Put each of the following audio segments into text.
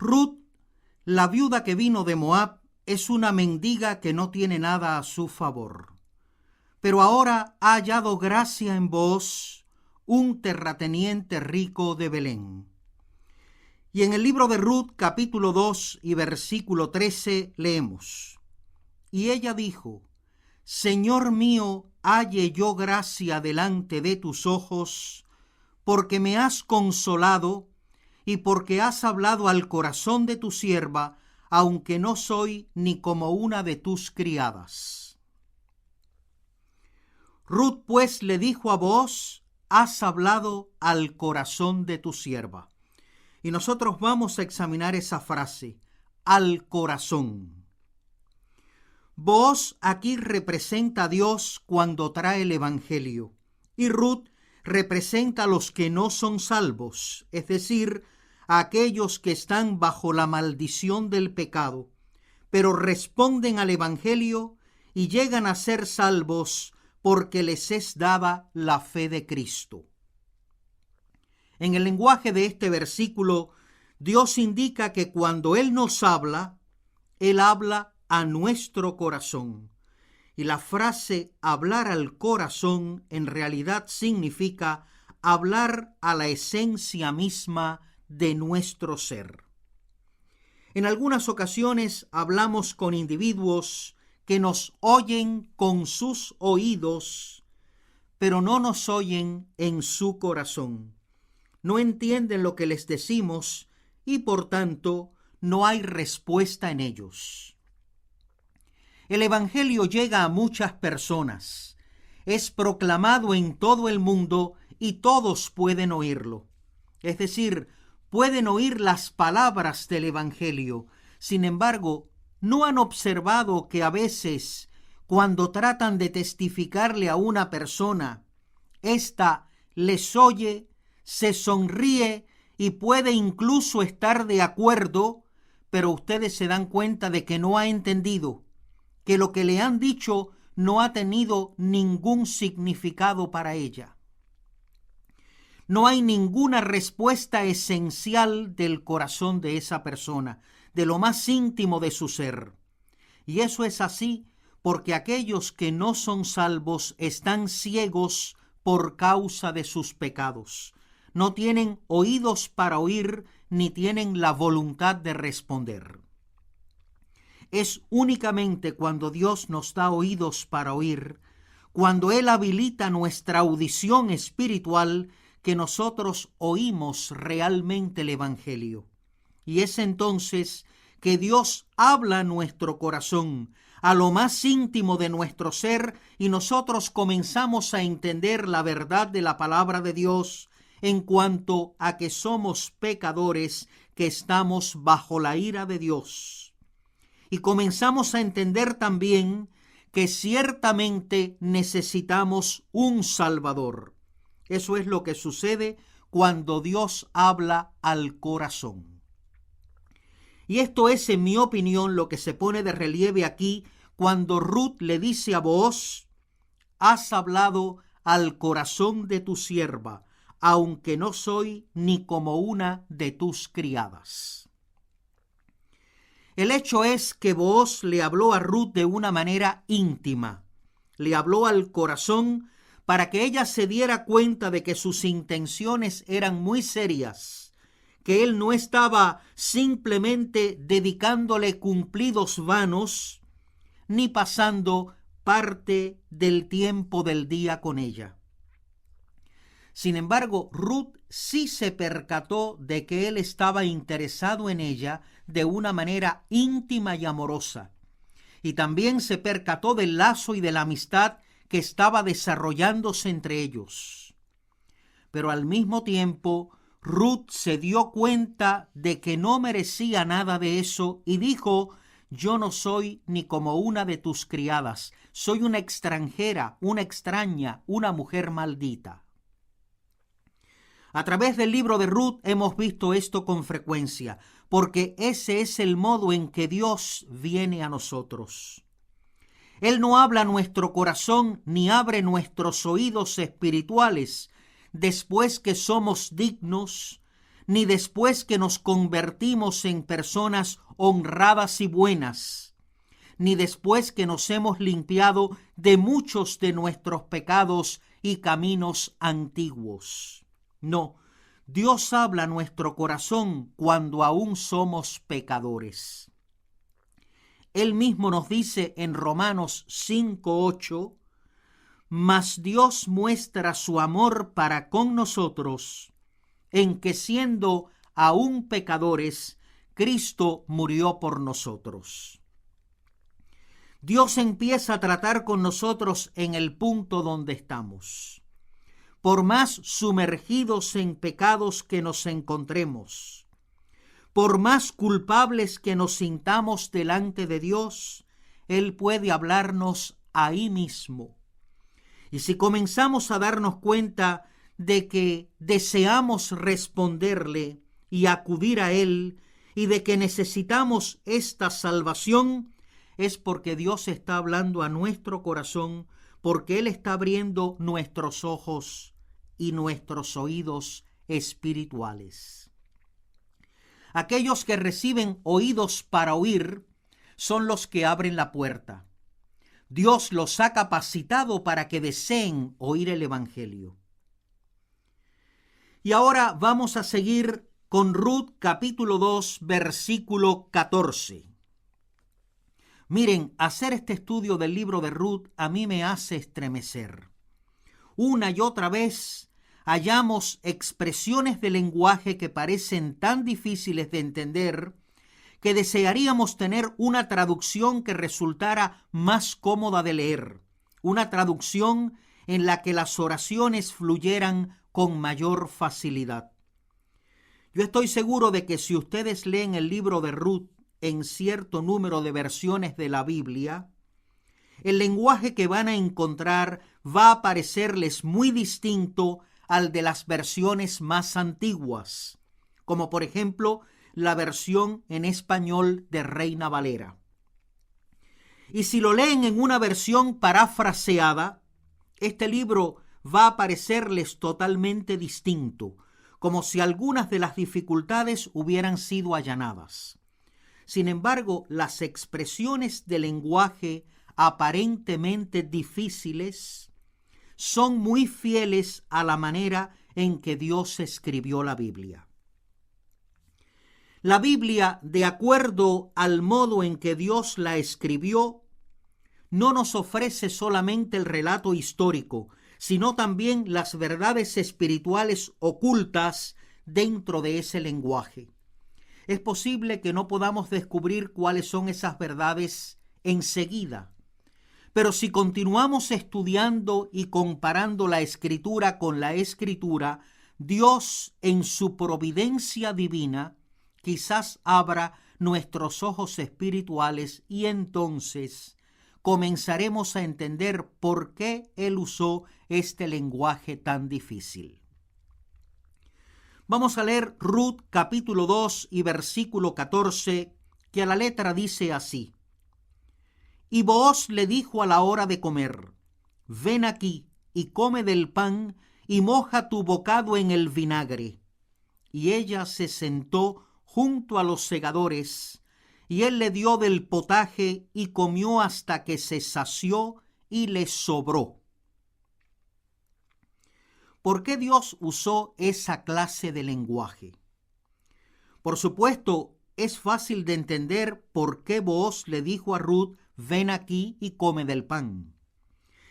Ruth, la viuda que vino de Moab, es una mendiga que no tiene nada a su favor. Pero ahora ha hallado gracia en Booz, un terrateniente rico de Belén. Y en el libro de Ruth, capítulo 2 y versículo 13, leemos: Y ella dijo: Señor mío, halle yo gracia delante de tus ojos, porque me has consolado y porque has hablado al corazón de tu sierva, aunque no soy ni como una de tus criadas. Ruth pues le dijo a Booz: has hablado al corazón de tu sierva. Y nosotros vamos a examinar esa frase, al corazón. Booz aquí representa a Dios cuando trae el evangelio, y Ruth representa a los que no son salvos, es decir, a aquellos que están bajo la maldición del pecado, pero responden al evangelio y llegan a ser salvos porque les es dada la fe de Cristo. En el lenguaje de este versículo, Dios indica que cuando Él nos habla, Él habla a nuestro corazón. Y la frase hablar al corazón en realidad significa hablar a la esencia misma de nuestro ser. En algunas ocasiones hablamos con individuos que nos oyen con sus oídos, pero no nos oyen en su corazón. No entienden lo que les decimos y por tanto no hay respuesta en ellos. El evangelio llega a muchas personas, es proclamado en todo el mundo y todos pueden oírlo. Es decir, pueden oír las palabras del evangelio. Sin embargo, ¿no han observado que a veces, cuando tratan de testificarle a una persona, ésta les oye, se sonríe y puede incluso estar de acuerdo, pero ustedes se dan cuenta de que no ha entendido, que lo que le han dicho no ha tenido ningún significado para ella? No hay ninguna respuesta esencial del corazón de esa persona, de lo más íntimo de su ser. Y eso es así porque aquellos que no son salvos están ciegos por causa de sus pecados. No tienen oídos para oír ni tienen la voluntad de responder. Es únicamente cuando Dios nos da oídos para oír, cuando Él habilita nuestra audición espiritual, que nosotros oímos realmente el evangelio. Y es entonces que Dios habla a nuestro corazón, a lo más íntimo de nuestro ser, y nosotros comenzamos a entender la verdad de la palabra de Dios en cuanto a que somos pecadores, que estamos bajo la ira de Dios. Y comenzamos a entender también que ciertamente necesitamos un Salvador. Eso es lo que sucede cuando Dios habla al corazón. Y esto es, en mi opinión, lo que se pone de relieve aquí cuando Ruth le dice a Booz: has hablado al corazón de tu sierva, aunque no soy ni como una de tus criadas. El hecho es que Booz le habló a Ruth de una manera íntima, le habló al corazón para que ella se diera cuenta de que sus intenciones eran muy serias, que él no estaba simplemente dedicándole cumplidos vanos, ni pasando parte del tiempo del día con ella. Sin embargo, Ruth sí se percató de que él estaba interesado en ella de una manera íntima y amorosa, y también se percató del lazo y de la amistad que estaba desarrollándose entre ellos. Pero al mismo tiempo, Ruth se dio cuenta de que no merecía nada de eso y dijo: yo no soy ni como una de tus criadas, soy una extranjera, una extraña, una mujer maldita. A través del libro de Ruth hemos visto esto con frecuencia, porque ese es el modo en que Dios viene a nosotros. Él no habla a nuestro corazón ni abre nuestros oídos espirituales después que somos dignos, ni después que nos convertimos en personas honradas y buenas, ni después que nos hemos limpiado de muchos de nuestros pecados y caminos antiguos. No, Dios habla a nuestro corazón cuando aún somos pecadores. Él mismo nos dice en Romanos 5:8, mas Dios muestra su amor para con nosotros, en que siendo aún pecadores, Cristo murió por nosotros. Dios empieza a tratar con nosotros en el punto donde estamos. Por más sumergidos en pecados que nos encontremos, por más culpables que nos sintamos delante de Dios, Él puede hablarnos ahí mismo. Y si comenzamos a darnos cuenta de que deseamos responderle y acudir a Él, y de que necesitamos esta salvación, es porque Dios está hablando a nuestro corazón, porque Él está abriendo nuestros ojos y nuestros oídos espirituales. Aquellos que reciben oídos para oír son los que abren la puerta. Dios los ha capacitado para que deseen oír el Evangelio. Y ahora vamos a seguir con Ruth capítulo 2, versículo 14. Miren, hacer este estudio del libro de Ruth a mí me hace estremecer. Una y otra vez hallamos expresiones de lenguaje que parecen tan difíciles de entender que desearíamos tener una traducción que resultara más cómoda de leer, una traducción en la que las oraciones fluyeran con mayor facilidad. Yo estoy seguro de que si ustedes leen el libro de Ruth en cierto número de versiones de la Biblia, el lenguaje que van a encontrar va a parecerles muy distinto al de las versiones más antiguas, como por ejemplo la versión en español de Reina Valera. Y si lo leen en una versión parafraseada, este libro va a parecerles totalmente distinto, como si algunas de las dificultades hubieran sido allanadas. Sin embargo, las expresiones de lenguaje aparentemente difíciles son muy fieles a la manera en que Dios escribió la Biblia. La Biblia, de acuerdo al modo en que Dios la escribió, no nos ofrece solamente el relato histórico, sino también las verdades espirituales ocultas dentro de ese lenguaje. Es posible que no podamos descubrir cuáles son esas verdades enseguida, pero si continuamos estudiando y comparando la Escritura con la Escritura, Dios en su providencia divina quizás abra nuestros ojos espirituales y entonces comenzaremos a entender por qué Él usó este lenguaje tan difícil. Vamos a leer Ruth capítulo 2 y versículo 14, que a la letra dice así: Y Booz le dijo a la hora de comer: ven aquí y come del pan y moja tu bocado en el vinagre. Y ella se sentó junto a los segadores, y él le dio del potaje y comió hasta que se sació y le sobró. ¿Por qué Dios usó esa clase de lenguaje? Por supuesto, es fácil de entender por qué Booz le dijo a Ruth: ven aquí y come del pan.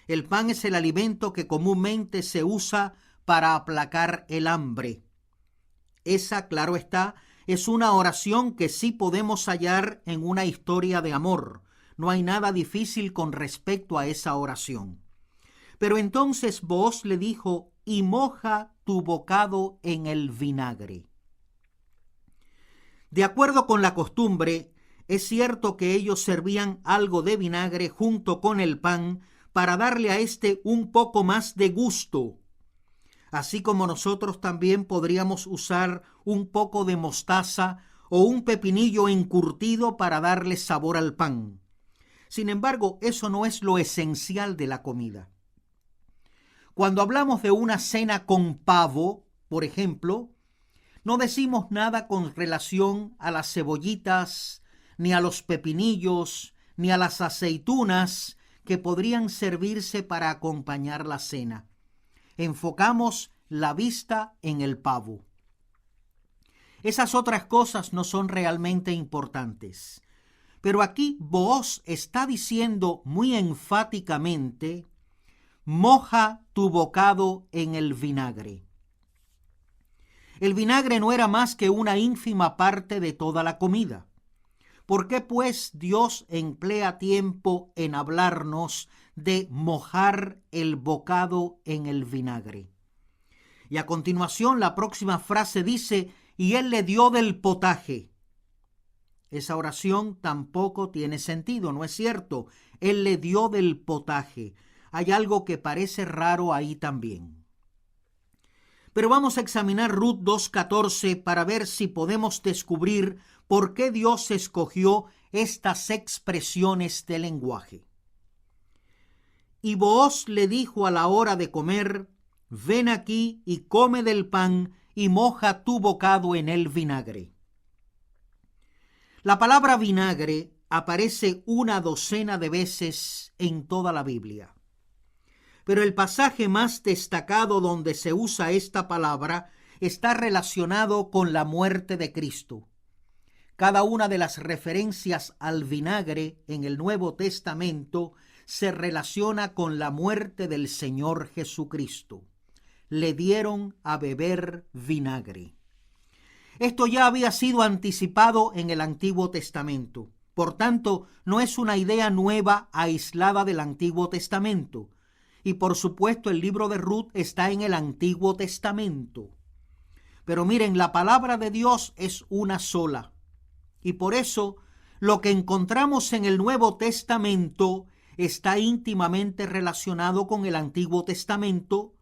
El pan es el alimento que comúnmente se usa para aplacar el hambre. Esa, claro está, es una oración que sí podemos hallar en una historia de amor. No hay nada difícil con respecto a esa oración. Pero entonces Booz le dijo: y moja tu bocado en el vinagre. De acuerdo con la costumbre, es cierto que ellos servían algo de vinagre junto con el pan para darle a éste un poco más de gusto, así como nosotros también podríamos usar un poco de mostaza o un pepinillo encurtido para darle sabor al pan. Sin embargo, eso no es lo esencial de la comida. Cuando hablamos de una cena con pavo, por ejemplo, No decimos nada con relación a las cebollitas, ni a los pepinillos, ni a las aceitunas que podrían servirse para acompañar la cena. Enfocamos la vista en el pavo. Esas otras cosas no son realmente importantes. Pero aquí Booz está diciendo muy enfáticamente: moja tu bocado en el vinagre. El vinagre no era más que una ínfima parte de toda la comida. ¿Por qué pues Dios emplea tiempo en hablarnos de mojar el bocado en el vinagre? Y a continuación la próxima frase dice: y él le dio del potaje. Esa oración tampoco tiene sentido, ¿no es cierto? Él le dio del potaje. Hay algo que parece raro ahí también. Pero vamos a examinar Ruth 2:14 para ver si podemos descubrir por qué Dios escogió estas expresiones de lenguaje. Y Booz le dijo a la hora de comer: ven aquí y come del pan y moja tu bocado en el vinagre. La palabra vinagre aparece una docena de veces en toda la Biblia. Pero el pasaje más destacado donde se usa esta palabra está relacionado con la muerte de Cristo. Cada una de las referencias al vinagre en el Nuevo Testamento se relaciona con la muerte del Señor Jesucristo. Le dieron a beber vinagre. Esto ya había sido anticipado en el Antiguo Testamento. Por tanto, no es una idea nueva aislada del Antiguo Testamento. Y por supuesto, el libro de Ruth está en el Antiguo Testamento. Pero miren, la palabra de Dios es una sola. Y por eso, lo que encontramos en el Nuevo Testamento está íntimamente relacionado con el Antiguo Testamento.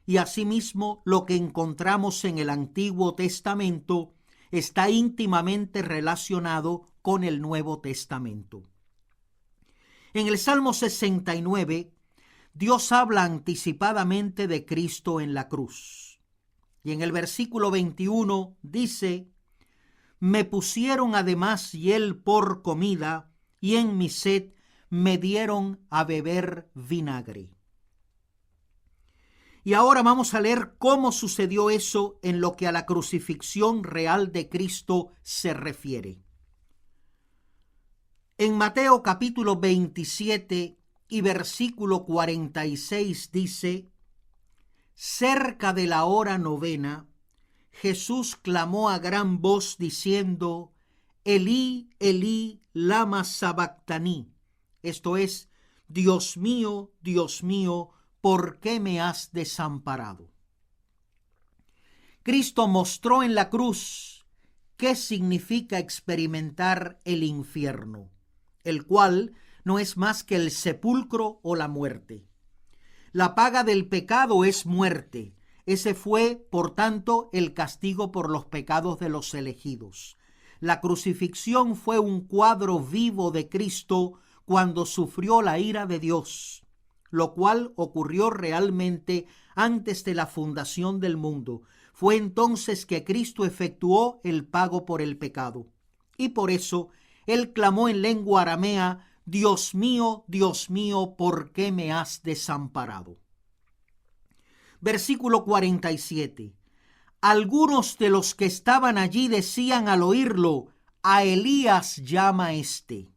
Y asimismo, lo que encontramos en el Antiguo Testamento está íntimamente relacionado con el Nuevo Testamento. En el Salmo 69, Dios habla anticipadamente de Cristo en la cruz. Y en el versículo 21 dice: me pusieron además hiel por comida, y en mi sed me dieron a beber vinagre. Y ahora vamos a leer cómo sucedió eso en lo que a la crucifixión real de Cristo se refiere. En Mateo capítulo 27 y versículo 46 dice: cerca de la hora novena, Jesús clamó a gran voz diciendo: Elí, Elí, lama sabactaní. Esto es: Dios mío, ¿por qué me has desamparado? Cristo mostró en la cruz qué significa experimentar el infierno, el cual no es más que el sepulcro o la muerte. La paga del pecado es muerte. Ese fue, por tanto, el castigo por los pecados de los elegidos. La crucifixión fue un cuadro vivo de Cristo cuando sufrió la ira de Dios, lo cual ocurrió realmente antes de la fundación del mundo. Fue entonces que Cristo efectuó el pago por el pecado. Y por eso él clamó en lengua aramea: Dios mío, ¿por qué me has desamparado? Versículo 47. Algunos de los que estaban allí decían al oírlo: a Elías llama este.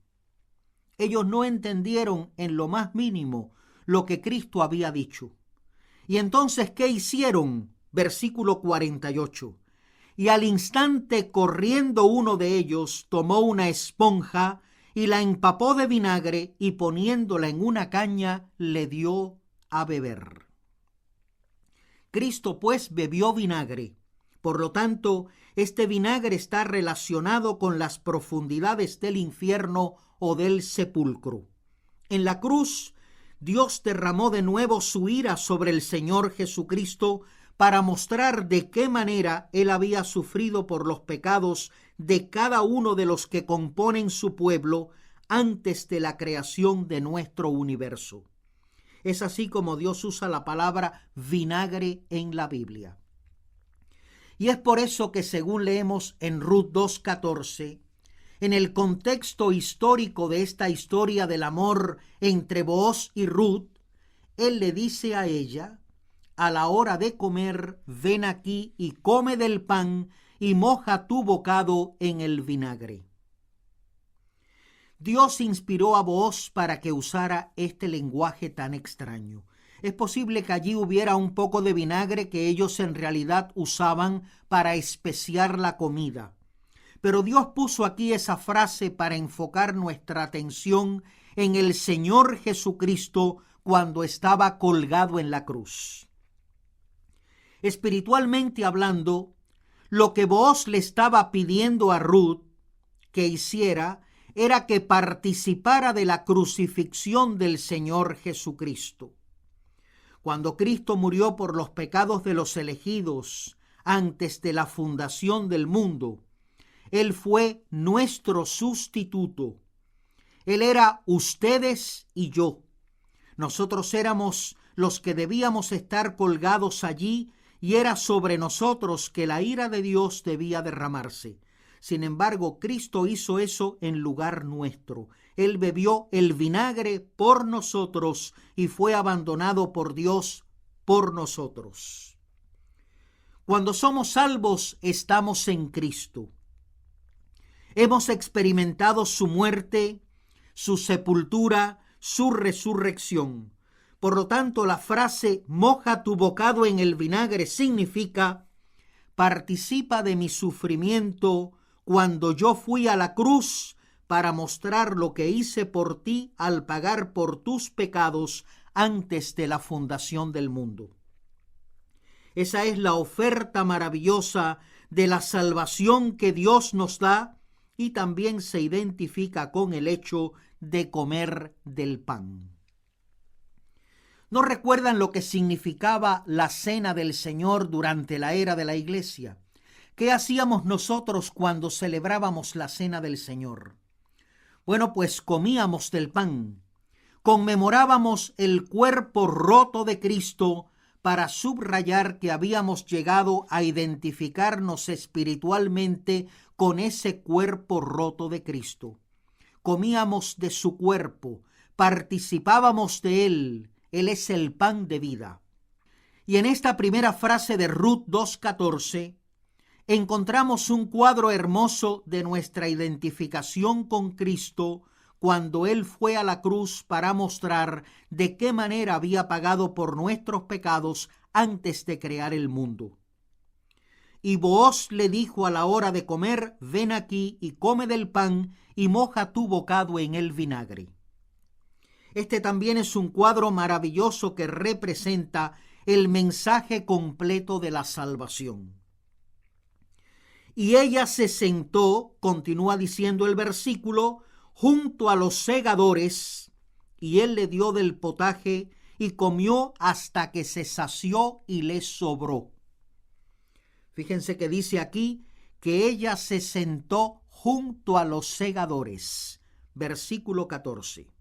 Ellos no entendieron en lo más mínimo lo que Cristo había dicho. Y entonces, ¿qué hicieron? Versículo 48. Y al instante, corriendo uno de ellos, tomó una esponja y la empapó de vinagre, y poniéndola en una caña, le dio a beber. Cristo pues bebió vinagre. Por lo tanto, este vinagre está relacionado con las profundidades del infierno o del sepulcro. En la cruz, Dios derramó de nuevo su ira sobre el Señor Jesucristo para mostrar de qué manera Él había sufrido por los pecados de cada uno de los que componen su pueblo antes de la creación de nuestro universo. Es así como Dios usa la palabra vinagre en la Biblia. Y es por eso que, según leemos en Ruth 2:14, en el contexto histórico de esta historia del amor entre Booz y Ruth, él le dice a ella: a la hora de comer, ven aquí y come del pan y moja tu bocado en el vinagre. Dios inspiró a Booz para que usara este lenguaje tan extraño. Es posible que allí hubiera un poco de vinagre que ellos en realidad usaban para especiar la comida. Pero Dios puso aquí esa frase para enfocar nuestra atención en el Señor Jesucristo cuando estaba colgado en la cruz. Espiritualmente hablando, lo que Booz le estaba pidiendo a Ruth que hiciera era que participara de la crucifixión del Señor Jesucristo. Cuando Cristo murió por los pecados de los elegidos antes de la fundación del mundo, Él fue nuestro sustituto. Él era ustedes y yo. Nosotros éramos los que debíamos estar colgados allí y era sobre nosotros que la ira de Dios debía derramarse. Sin embargo, Cristo hizo eso en lugar nuestro. Él bebió el vinagre por nosotros y fue abandonado por Dios por nosotros. Cuando somos salvos, estamos en Cristo. Hemos experimentado su muerte, su sepultura, su resurrección. Por lo tanto, la frase moja tu bocado en el vinagre significa: participa de mi sufrimiento cuando yo fui a la cruz para mostrar lo que hice por ti al pagar por tus pecados antes de la fundación del mundo. Esa es la oferta maravillosa de la salvación que Dios nos da, y también se identifica con el hecho de comer del pan. ¿No recuerdan lo que significaba la cena del Señor durante la era de la Iglesia? ¿Qué hacíamos nosotros cuando celebrábamos la cena del Señor? Bueno, pues comíamos del pan, conmemorábamos el cuerpo roto de Cristo para subrayar que habíamos llegado a identificarnos espiritualmente con ese cuerpo roto de Cristo. Comíamos de su cuerpo, participábamos de él. Él es el pan de vida. Y en esta primera frase de Ruth 2:14 encontramos un cuadro hermoso de nuestra identificación con Cristo cuando Él fue a la cruz para mostrar de qué manera había pagado por nuestros pecados antes de crear el mundo. Y Booz le dijo a la hora de comer: ven aquí y come del pan y moja tu bocado en el vinagre. Este también es un cuadro maravilloso que representa el mensaje completo de la salvación. Y ella se sentó, continúa diciendo el versículo, junto a los segadores, y él le dio del potaje y comió hasta que se sació y le sobró. Fíjense que dice aquí que ella se sentó junto a los segadores. Versículo 14.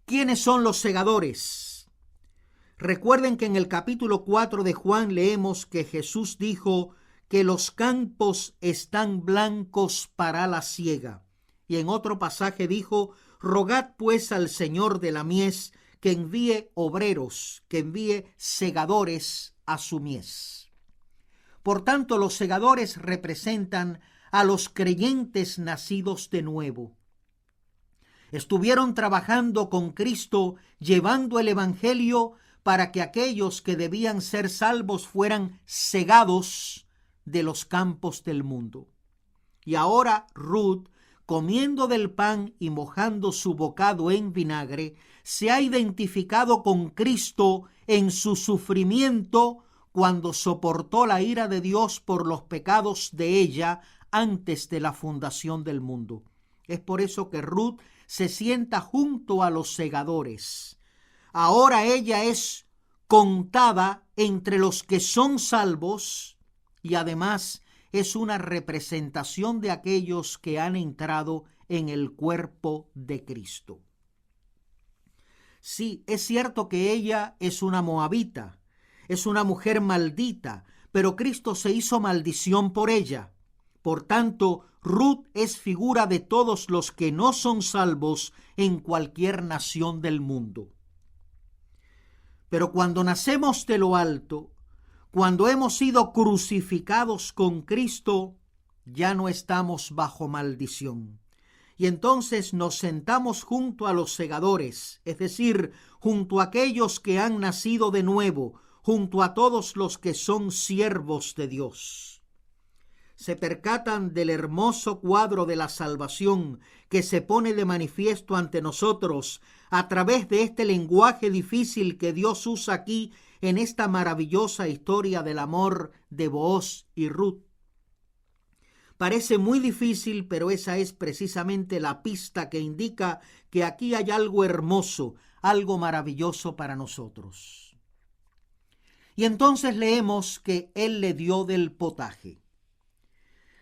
¿Quiénes son los segadores? Recuerden que en el capítulo 4 de Juan leemos que Jesús dijo que los campos están blancos para la siega. Y en otro pasaje dijo: rogad pues al Señor de la mies que envíe obreros, que envíe segadores a su mies. Por tanto, los segadores representan a los creyentes nacidos de nuevo. Estuvieron trabajando con Cristo, llevando el Evangelio para que aquellos que debían ser salvos fueran segados de los campos del mundo. Y ahora Ruth, comiendo del pan y mojando su bocado en vinagre, se ha identificado con Cristo en su sufrimiento cuando soportó la ira de Dios por los pecados de ella antes de la fundación del mundo. Es por eso que Ruth se sienta junto a los segadores. Ahora ella es contada entre los que son salvos y además es una representación de aquellos que han entrado en el cuerpo de Cristo. Sí, es cierto que ella es una moabita, es una mujer maldita, pero Cristo se hizo maldición por ella. Por tanto, Ruth es figura de todos los que no son salvos en cualquier nación del mundo. Pero cuando nacemos de lo alto, cuando hemos sido crucificados con Cristo, ya no estamos bajo maldición. Y entonces nos sentamos junto a los segadores, es decir, junto a aquellos que han nacido de nuevo, junto a todos los que son siervos de Dios. Se percatan del hermoso cuadro de la salvación que se pone de manifiesto ante nosotros a través de este lenguaje difícil que Dios usa aquí en esta maravillosa historia del amor de Booz y Ruth. Parece muy difícil, pero esa es precisamente la pista que indica que aquí hay algo hermoso, algo maravilloso para nosotros. Y entonces leemos que Él le dio del potaje.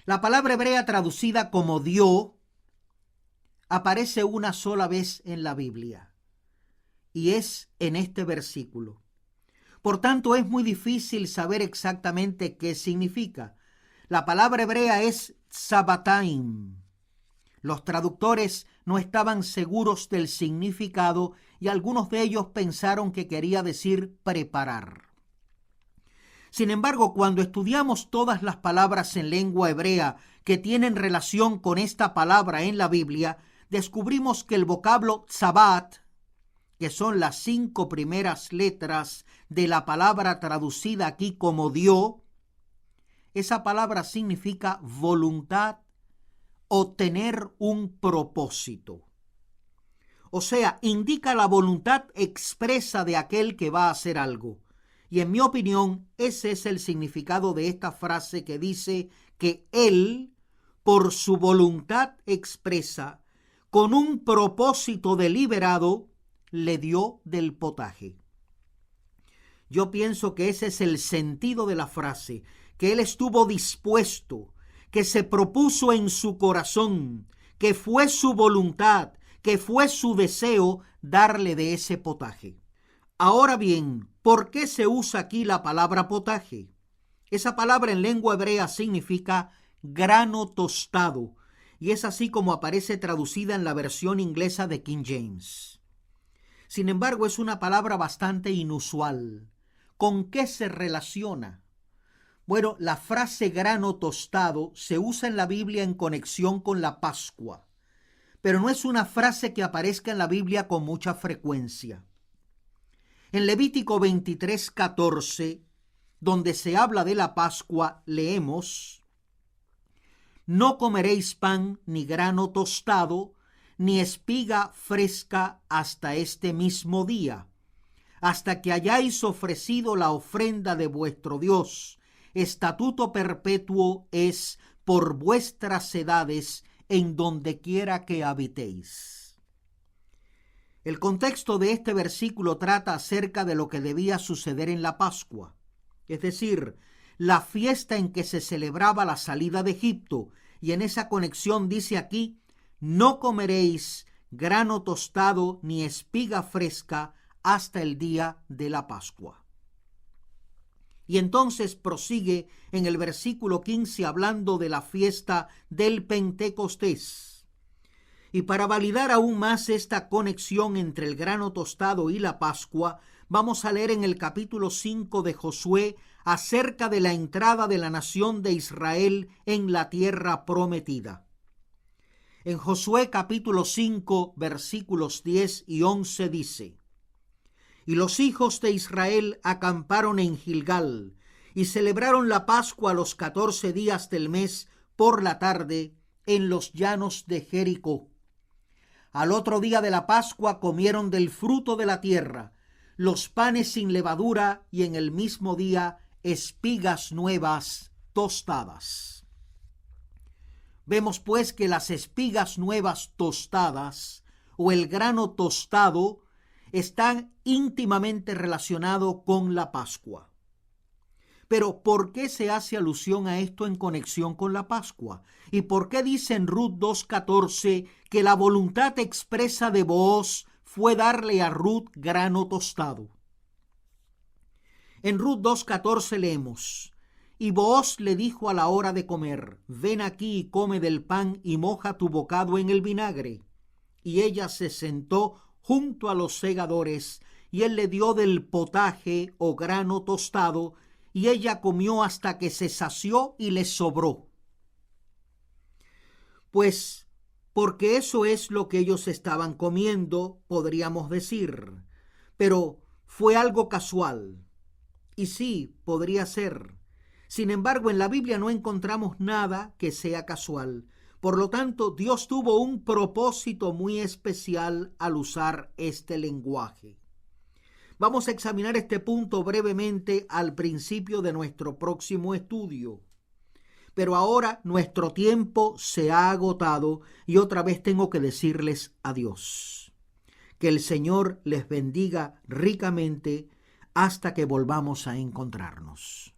La palabra hebrea traducida como dio aparece una sola vez en la Biblia, y es en este versículo. Por tanto, es muy difícil saber exactamente qué significa. La palabra hebrea es Sabataim. Los traductores no estaban seguros del significado y algunos de ellos pensaron que quería decir preparar. Sin embargo, cuando estudiamos todas las palabras en lengua hebrea que tienen relación con esta palabra en la Biblia, descubrimos que el vocablo tzabat, que son las 5 primeras letras de la palabra traducida aquí como dio, esa palabra significa voluntad o tener un propósito. O sea, indica la voluntad expresa de aquel que va a hacer algo. Y en mi opinión, ese es el significado de esta frase que dice que Él, por su voluntad expresa, con un propósito deliberado, le dio del potaje. Yo pienso que ese es el sentido de la frase, que Él estuvo dispuesto, que se propuso en su corazón, que fue su voluntad, que fue su deseo darle de ese potaje. Ahora bien, ¿por qué se usa aquí la palabra potaje? Esa palabra en lengua hebrea significa grano tostado, y es así como aparece traducida en la versión inglesa de King James. Sin embargo, es una palabra bastante inusual. ¿Con qué se relaciona? Bueno, la frase grano tostado se usa en la Biblia en conexión con la Pascua, pero no es una frase que aparezca en la Biblia con mucha frecuencia. En Levítico 23:14, donde se habla de la Pascua, leemos: No comeréis pan ni grano tostado, ni espiga fresca hasta este mismo día, hasta que hayáis ofrecido la ofrenda de vuestro Dios. Estatuto perpetuo es por vuestras edades en donde quiera que habitéis. El contexto de este versículo trata acerca de lo que debía suceder en la Pascua, es decir, la fiesta en que se celebraba la salida de Egipto, y en esa conexión dice aquí: no comeréis grano tostado ni espiga fresca hasta el día de la Pascua. Y entonces prosigue en el versículo 15 hablando de la fiesta del Pentecostés. Y para validar aún más esta conexión entre el grano tostado y la Pascua, vamos a leer en el capítulo 5 de Josué acerca de la entrada de la nación de Israel en la tierra prometida. En Josué capítulo 5, versículos 10 y 11 dice: Y los hijos de Israel acamparon en Gilgal, y celebraron la Pascua a los 14 días del mes por la tarde en los llanos de Jericó. Al otro día de la Pascua comieron del fruto de la tierra, los panes sin levadura, y en el mismo día espigas nuevas tostadas. Vemos pues que las espigas nuevas tostadas o el grano tostado están íntimamente relacionados con la Pascua. Pero ¿por qué se hace alusión a esto en conexión con la Pascua? ¿Y por qué dice en Ruth 2:14 que la voluntad expresa de Booz fue darle a Ruth grano tostado? En Ruth 2:14 leemos: Y Booz le dijo a la hora de comer: ven aquí y come del pan y moja tu bocado en el vinagre. Y ella se sentó junto a los segadores, y él le dio del potaje o grano tostado, y ella comió hasta que se sació y le sobró. Pues porque eso es lo que ellos estaban comiendo, podríamos decir, pero fue algo casual. Y sí, podría ser. Sin embargo, en la Biblia no encontramos nada que sea casual. Por lo tanto, Dios tuvo un propósito muy especial al usar este lenguaje. Vamos a examinar este punto brevemente al principio de nuestro próximo estudio. Pero ahora nuestro tiempo se ha agotado y otra vez tengo que decirles adiós. Que el Señor les bendiga ricamente hasta que volvamos a encontrarnos.